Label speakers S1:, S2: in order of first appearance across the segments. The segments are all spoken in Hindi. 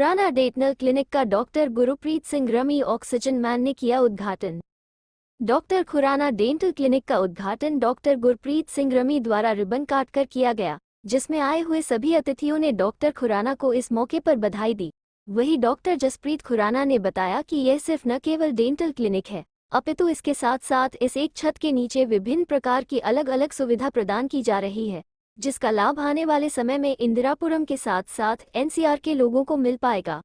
S1: खुराना डेंटल क्लिनिक का doctor Gurpreet Singh rummy oxygen man ने किया उद्घाटन। डॉक्टर खुराना डेंटल क्लिनिक का उद्घाटन डॉक्टर गुरप्रीत सिंह रमी द्वारा रिबन काटकर किया गया, जिसमें आए हुए सभी अतिथियों ने डॉक्टर खुराना को इस मौके पर बधाई दी। वहीं डॉक्टर जसप्रीत खुराना ने बताया कि यह सिर्फ न केवल डेंटल क्लिनिक है, अपितु इसके साथ साथ इस एक छत के नीचे विभिन्न प्रकार की अलग अलग सुविधा प्रदान की जा रही है, जिसका लाभ आने वाले समय में इंदिरापुरम के साथ साथ एनसीआर के लोगों को मिल पाएगा।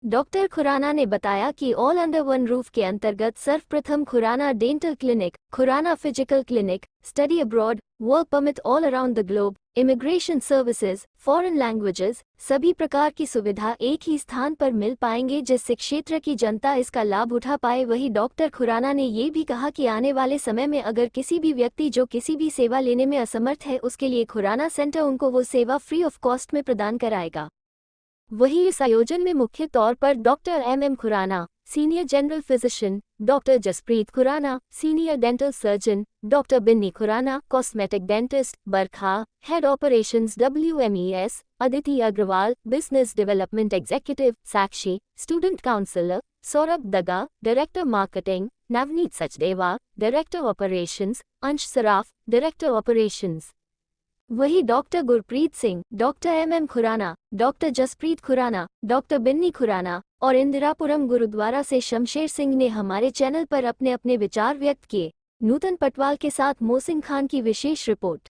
S1: डॉक्टर खुराना ने बताया कि ऑल अंडर वन रूफ के अंतर्गत सर्वप्रथम Khurana dental clinic, Khurana physical clinic, study abroad, work permit all around the globe, immigration services, foreign languages, सभी प्रकार की सुविधा एक ही स्थान पर मिल पाएंगे, जिससे क्षेत्र की जनता इसका लाभ उठा पाए। वहीं डॉक्टर खुराना ने ये भी कहा कि आने वाले समय में अगर किसी भी व्यक्ति जो किसी भी सेवा लेने में असमर्थ है, उसके लिए खुराना सेंटर उनको वो सेवा फ्री ऑफ कॉस्ट में प्रदान कराएगा। वहीं इस आयोजन में मुख्य तौर पर doctor M Khurana, senior general physician, doctor Jaspreet Khurana, senior dental surgeon, doctor Binny Khurana, cosmetic dentist, Barkha, head operations WMES, Aditi Agrawal, business development executive, Sakshi, student counsellor, Saurabh Daga, director marketing, Navneet Sachdeva, director operations, Ansh Saraf, director operations. वहीं doctor Gurpreet Singh, doctor M Khurana, doctor Jaspreet Khurana, doctor Binny Khurana और इंदिरापुरम गुरुद्वारा से शमशेर सिंह ने हमारे चैनल पर अपने अपने विचार व्यक्त किए। नूतन पटवाल के साथ मोहसिन खान की विशेष रिपोर्ट।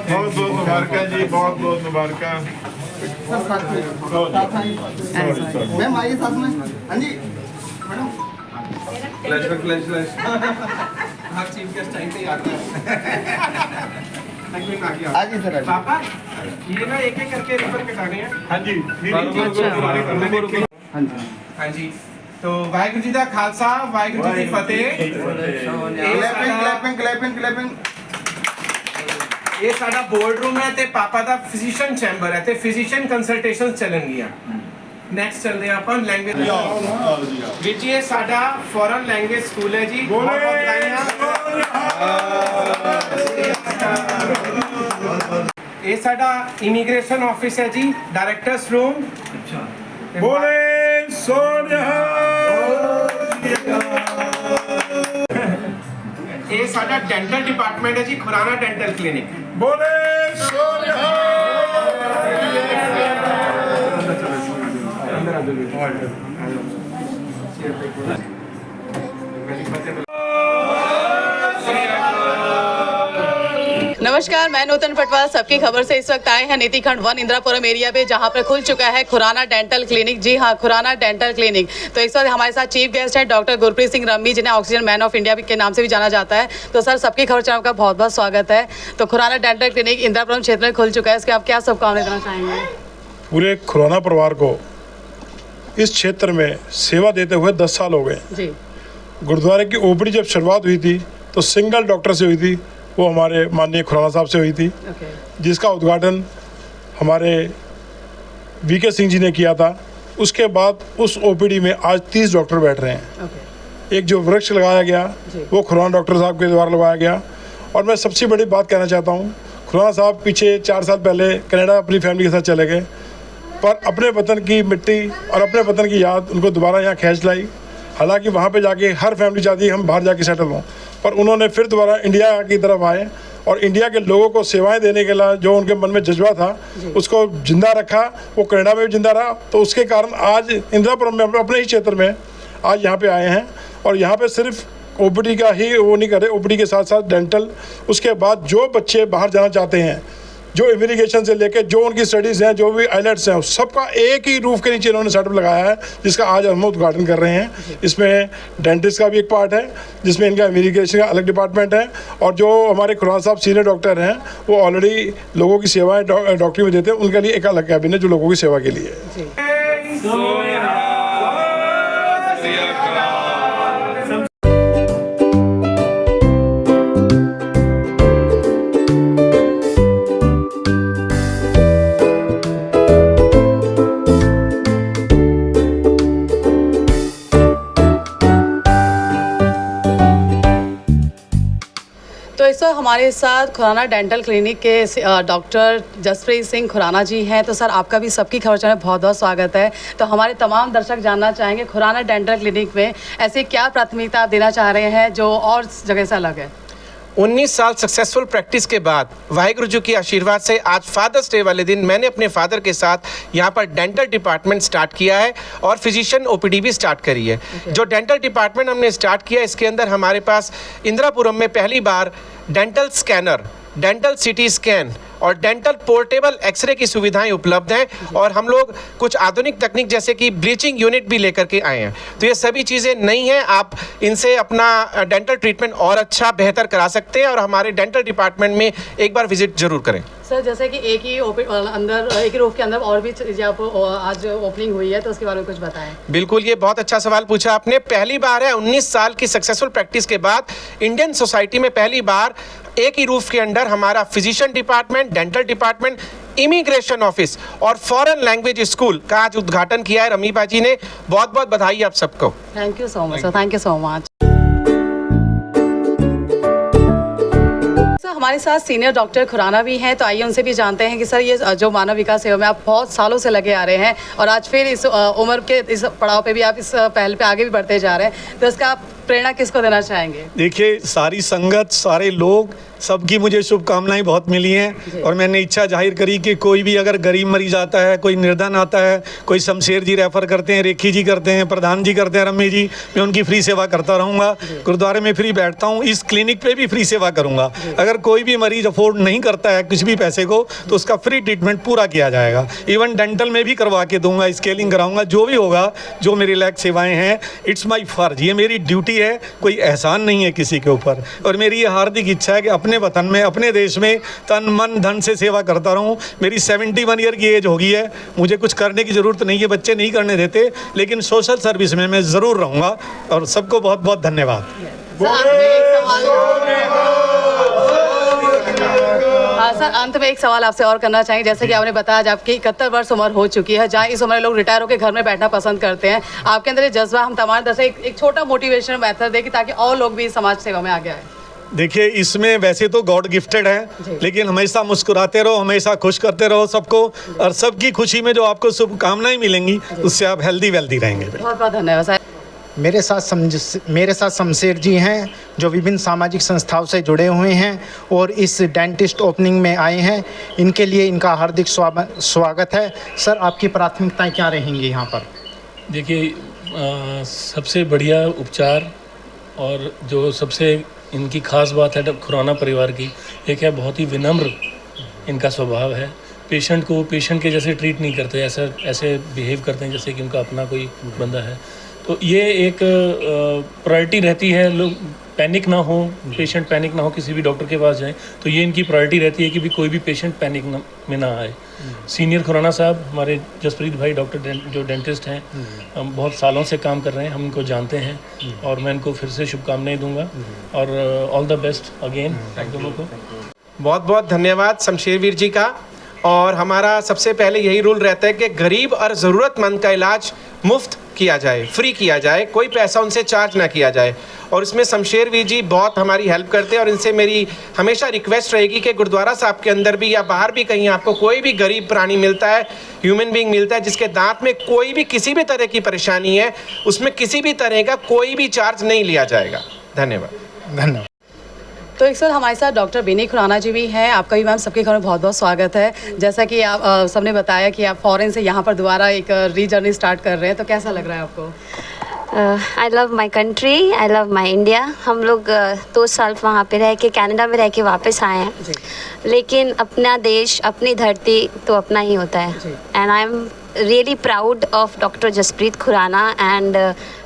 S2: बहुत मुबारक जी, बहुत मुबारक।
S3: मैम आइए साथ में। हाँ जी मैडम,
S4: हर चीफ गेस्ट टाइम पे ही आता है।
S3: आ जी सर।
S4: पापा ये ना एक एक करके रिबन कटाने हैं।
S2: हाँ जी,
S4: हाँ जी। तो वाहिगुरू जी दा खालसा, वाहिगुरू जी दी फतेह।
S3: Clapping clapping clapping.
S4: ये साडा बोर्ड रूम है ते पापा दा फिजिशियन चैंबर है ते फिजिशियन कंसल्टेशन चलणगियां। नेक्स्ट चल रहे अपन लैंग्वेज विच ये साडा फॉरेन लैंग्वेज स्कूल है जी। ये साडा इमिग्रेशन ऑफिस है जी, डायरेक्टर्स रूम।
S2: बोले सोनिया।
S4: ये साडा डेंटल डिपार्टमेंट है जी, खुराना डेंटल क्लिनिक।
S2: बोले सोनिया।
S5: नमस्कार, मैं नूतन पटवाल सबकी खबर से इस वक्त आए हैं नीति खंड 1 इंदिरापुरम एरिया पे, जहां पर खुल चुका है खुराना डेंटल क्लिनिक। जी हाँ, खुराना डेंटल क्लिनिक। तो इस वक्त हमारे साथ चीफ गेस्ट है डॉक्टर गुरप्रीत सिंह रमी, जिन्हें ऑक्सीजन मैन ऑफ इंडिया के नाम से भी जाना जाता है। तो सर, सबकी खबर चैनल का बहुत बहुत स्वागत है। तो खुराना डेंटल क्लिनिक इंदिरापुरम क्षेत्र में खुल चुका है, इसके आप क्या शुभकामनाएं देना चाहेंगे?
S6: पूरे खुराना परिवार को इस क्षेत्र में सेवा देते हुए 10 साल हो गए जी। गुरुद्वारे की ओपीडी जब शुरुआत हुई थी तो सिंगल डॉक्टर से हुई थी, वो हमारे माननीय खुराना साहब से हुई थी, जिसका उद्घाटन हमारे वीके सिंह जी ने किया था। उसके बाद उस ओपीडी में आज 30 डॉक्टर बैठ रहे हैं। एक जो वृक्ष लगाया गया वो खुराना डॉक्टर साहब के द्वारा लगाया गया। और मैं सबसे बड़ी बात कहना चाहता हूँ, खुराना साहब पीछे 4 साल पहले कनाडा अपनी फैमिली के साथ चले गए, पर अपने वतन की मिट्टी और अपने वतन की याद उनको दोबारा यहाँ खींच लाई। हालांकि वहाँ पे जाके हर फैमिली चाहती है हम बाहर जाके सेटल हों, पर उन्होंने फिर दोबारा इंडिया की तरफ आए और इंडिया के लोगों को सेवाएं देने के लिए जो उनके मन में जज्बा था उसको जिंदा रखा। वो कनाडा में भी जिंदा रहा, तो उसके कारण आज इंदिरापुरम में अपने ही क्षेत्र में आज यहाँ पे आए हैं। और यहाँ पे सिर्फ ओपीडी का ही वो नहीं करे, ओपीडी के साथ साथ डेंटल, उसके बाद जो बच्चे बाहर जाना चाहते हैं, जो इमिग्रेशन से लेके जो उनकी स्टडीज़ हैं, जो भी आइलेट्स हैं, सबका एक ही रूफ के नीचे इन्होंने सेटअप लगाया है, जिसका आज हम उद्घाटन कर रहे हैं। इसमें डेंटिस्ट का भी एक पार्ट है, जिसमें इनका इमिग्रेशन का अलग डिपार्टमेंट है, और जो हमारे खुराना साहब सीनियर डॉक्टर हैं वो ऑलरेडी लोगों की सेवाएं डॉक्टरी में देते हैं, उनके लिए एक अलग कैबिन है जो लोगों की सेवा के लिए है।
S5: तो इस वक्त हमारे साथ खुराना डेंटल क्लिनिक के डॉक्टर जसप्रीत सिंह खुराना जी हैं। तो सर, आपका भी सबकी खबर चैनल में बहुत बहुत स्वागत है। तो हमारे तमाम दर्शक जानना चाहेंगे खुराना डेंटल क्लिनिक में ऐसे क्या प्राथमिकता आप देना चाह रहे हैं जो और जगह से अलग है?
S4: 19 साल सक्सेसफुल प्रैक्टिस के बाद वाहिगुरु जी के आशीर्वाद से आज फादर्स डे वाले दिन मैंने अपने फादर के साथ यहाँ पर डेंटल डिपार्टमेंट स्टार्ट किया है और फिजिशियन ओपीडी भी स्टार्ट करी है। जो डेंटल डिपार्टमेंट हमने स्टार्ट किया, इसके अंदर हमारे पास इंदिरापुरम में पहली बार dental scanner, dental CT scan और डेंटल पोर्टेबल एक्सरे की सुविधाएं उपलब्ध हैं। और हम लोग कुछ आधुनिक तकनीक जैसे कि ब्लीचिंग यूनिट भी लेकर के आए हैं। तो ये सभी चीज़ें नई हैं, आप इनसे अपना डेंटल ट्रीटमेंट और अच्छा बेहतर करा सकते हैं। और हमारे डेंटल डिपार्टमेंट में एक बार विजिट जरूर करें।
S5: सर, जैसे कि एक ही रूफ के अंदर और भी चीज़ें आप आज ओपनिंग हुई है, तो उसके बारे में कुछ बताएं।
S4: बिल्कुल, ये बहुत अच्छा सवाल पूछा आपने। पहली बार है 19 साल की सक्सेसफुल प्रैक्टिस के बाद इंडियन सोसाइटी में पहली बार एक ही रूफ के अंदर हमारा physician department, dental department, immigration office और फॉरेन लैंग्वेज स्कूल का आज उद्घाटन किया है रमी बाजी ने। बहुत बहुत बधाई आप सबको।
S5: Thank you so much sir, thank you so much. हमारे साथ सीनियर डॉक्टर खुराना भी हैं, तो आइए उनसे भी जानते हैं कि सर ये जो मानव विकास सेवा में आप बहुत सालों से लगे आ रहे हैं और आज फिर इस उम्र के इस पड़ाव पे भी आप इस पहल पे आगे भी बढ़ते जा रहे हैं, तो इसका आप प्रेरणा किसको देना चाहेंगे?
S7: देखिए, सारी संगत, सारे लोग, सबकी मुझे शुभकामनाएं बहुत मिली हैं और मैंने इच्छा जाहिर करी कि कोई भी अगर गरीब मरीज आता है, कोई निर्धन आता है, कोई शमशेर जी रेफ़र करते हैं, रेखी जी करते हैं, प्रधान जी करते हैं, रम्मी जी, मैं उनकी फ्री सेवा करता रहूँगा। गुरुद्वारे में फ्री बैठता हूँ, इस क्लिनिक पे भी फ्री सेवा करूँगा। अगर कोई भी मरीज अफोर्ड नहीं करता है कुछ भी पैसे को, तो उसका फ्री ट्रीटमेंट पूरा किया जाएगा। इवन डेंटल में भी करवा के दूंगा, स्केलिंग कराऊंगा, जो भी होगा, जो मेरी लायक सेवाएँ हैं। इट्स माई फर्ज, ये मेरी ड्यूटी है, कोई एहसान नहीं है किसी के ऊपर। और मेरी ये हार्दिक इच्छा है कि अपने वतन में, अपने देश में तन मन धन से सेवा करता रहूं। मेरी 71 ईयर की एज होगी है, मुझे कुछ करने की ज़रूरत नहीं है, बच्चे नहीं करने देते, लेकिन सोशल सर्विस में मैं ज़रूर रहूँगा। और सबको बहुत बहुत धन्यवाद।
S5: सर, अंत में एक सवाल आपसे और करना चाहेंगे। जैसे कि आपने बताया आज आपकी 71 वर्ष उम्र हो चुकी है, जहाँ इस उम्र लोग रिटायर होकर घर में बैठना पसंद करते हैं, आपके अंदर ये जज्बा, हम तमाम दर्शक एक छोटा मोटिवेशन मेथड दें ताकि और लोग भी समाज सेवा में आगे आए।
S7: देखिए, इसमें वैसे तो गॉड गिफ्टेड है, लेकिन हमेशा मुस्कुराते रहो, हमेशा खुश करते रहो सबको, और सबकी खुशी में जो आपको शुभकामनाएं मिलेंगी उससे आप हेल्दी वेल्दी रहेंगे।
S5: बहुत बहुत धन्यवाद सर।
S3: मेरे साथ शमशेर जी हैं, जो विभिन्न सामाजिक संस्थाओं से जुड़े हुए हैं और इस डेंटिस्ट ओपनिंग में आए हैं। इनके लिए इनका हार्दिक स्वागत है। सर, आपकी प्राथमिकताएं क्या रहेंगी यहाँ पर?
S8: देखिए, सबसे बढ़िया उपचार और जो सबसे इनकी खास बात है खुराना परिवार की, एक है बहुत ही विनम्र इनका स्वभाव है। पेशेंट के जैसे ट्रीट नहीं करते, ऐसे बिहेव करते हैं जैसे कि उनका अपना कोई बंदा है। तो ये एक प्रायोरिटी रहती है लोग पैनिक ना हो, पेशेंट पैनिक ना हो, किसी भी डॉक्टर के पास जाए तो ये इनकी प्रायोरिटी रहती है कि भी कोई भी पेशेंट पैनिक में ना आए। सीनियर खुराना साहब हमारे जसप्रीत भाई डॉक्टर जो डेंटिस्ट हैं, हम बहुत सालों से काम कर रहे हैं, हम इनको जानते हैं और मैं इनको फिर से शुभकामनाएं दूंगा और ऑल द बेस्ट अगेन दोनों को।
S4: बहुत बहुत धन्यवाद शमशेर वीर जी का। और हमारा सबसे पहले यही रूल रहता है कि गरीब और ज़रूरतमंद का इलाज मुफ्त किया जाए, फ्री किया जाए, कोई पैसा उनसे चार्ज ना किया जाए। और इसमें शमशेर वीर जी बहुत हमारी हेल्प करते हैं और इनसे मेरी हमेशा रिक्वेस्ट रहेगी कि गुरुद्वारा साहब के अंदर भी या बाहर भी कहीं आपको कोई भी गरीब प्राणी मिलता है, ह्यूमन बीइंग मिलता है जिसके दांत में कोई भी किसी भी तरह की परेशानी है, उसमें किसी भी तरह का कोई भी चार्ज नहीं लिया जाएगा। धन्यवाद।
S3: धन्यवाद।
S5: तो एक साथ हमारे साथ डॉक्टर विनी खुराना जी भी हैं। आपका भी मैम सबके घर में बहुत बहुत स्वागत है। जैसा कि आप सबने बताया कि आप फॉरेन से यहाँ पर दोबारा एक री जर्नी स्टार्ट कर रहे हैं, तो कैसा लग रहा है आपको?
S9: I love my country, I love my India. हम लोग 2 साल वहाँ पे रह के, कनाडा में रह के वापस आए हैं, लेकिन अपना देश, अपनी धरती तो अपना ही होता है। And I am really proud of doctor Jaspreet Khurana and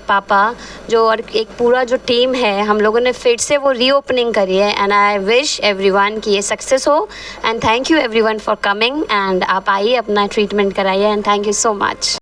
S9: papa, जो और एक पूरा जो टीम है, हम लोगों ने फिर से वो रीओपनिंग करी है। एंड आई विश एवरीवन कि ये सक्सेस हो। And thank you everyone for coming. And आप आइए, अपना ट्रीटमेंट कराइए। And thank you so much.